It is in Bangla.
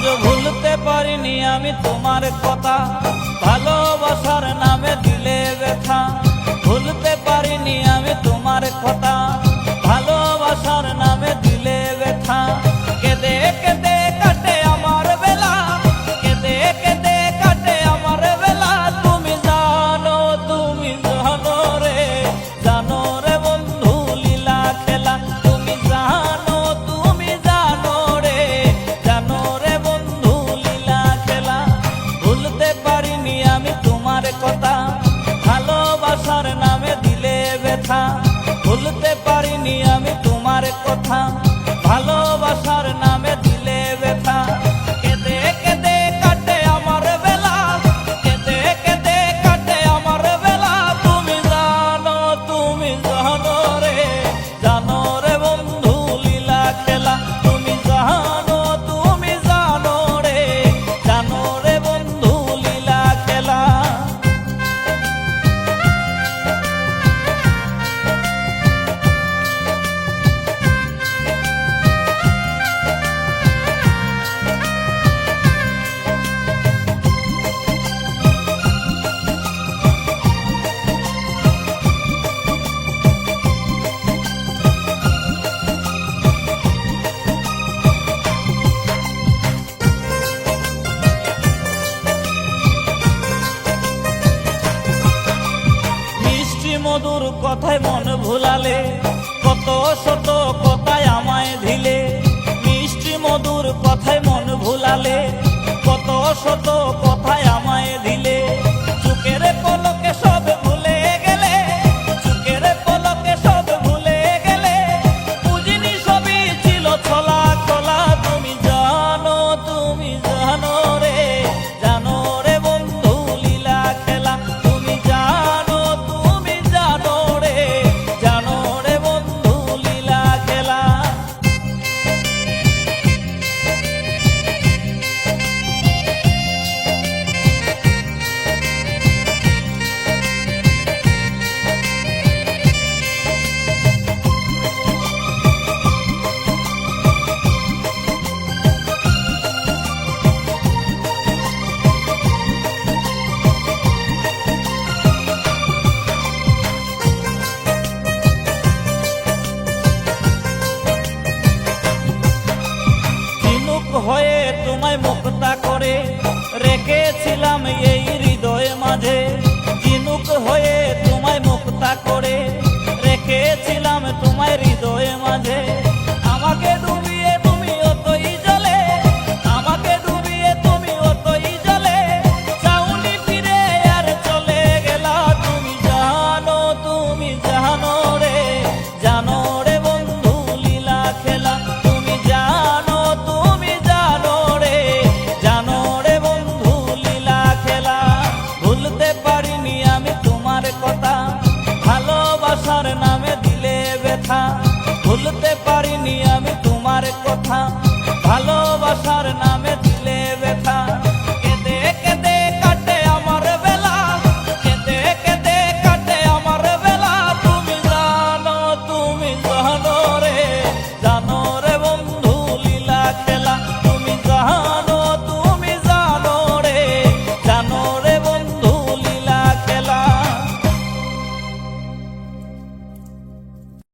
আজও ভুলতে পারিনি আমি তোমার কথা, ভালোবাসার নামে দিলে ব্যথা। ভুলতে পারিনি আমি তোমার কথা, ভালোবাসার নামে দিলে ব্যথা। কেঁদে কেঁদে কাটে আমার বেলা, কেঁদে কেঁদে কাটে আমার বেলা। তুমি জানো রে, জানো রে বন্ধু লীলা খেলা। তুমি জানো রে, জানো রে বন্ধু লীলা খেলা। ভুলতে পারিনি আমি তোমার কথা, ভালোবাসার নামে দিলে ব্যথা। ভুলতে পারিনি আমি তোমার কথা, ভালোবাসার নামে দিলে ব্যথা। কেঁদে কেঁদে কাটে আমার বেলা, কেঁদে কেঁদে কাটে আমার বেলা। তুমি জানো রে, জানো রে বন্ধু লীলা খেলা। তুমি জানো রে, জানো রে বন্ধু লীলা খেলা। মধুর কথায় মন ভুলালে, কত শত কথায় আমায় দিলে। মিষ্টি মধুর কথায় মন ভুলালে, কত শত কথায় আমায় দিলে। চোখের পলকে সব ভুলে গেলে, চোখের পলকে সব ভুলে গেলে। বুঝিনি সবই ছিল ছলা কলা। তুমি জানো রে, জানো রে বন্ধু লীলা খেলা। তুমি জানো রে, জানো রে বন্ধু লীলা খেলা। হয়ে তোমায় মুক্তা করে রেখেছিলাম এই হৃদয় মাঝে। ঝিনুক হয়ে তোমায় মুক্তা করে রেখেছিলাম তোমায় হৃদয় মাঝে। আমাকে ডুবিয়ে তুমি অতই জলে, আমাকে ডুবিয়ে তুমি অতই জলে। চাউনি ফিরে আর চলে গেলা। তুমি জানো রে, জানো রে বন্ধু লীলা খেলা। তুমি জানো রে, জানো রে বন্ধু লীলা খেলা। ভুলতে পারিনি আমি তোমার কথা, ভালোবাসার নামে দিলে ব্যথা। ভুলতে পারিনি আমি তোমার কথা, ভালোবাসা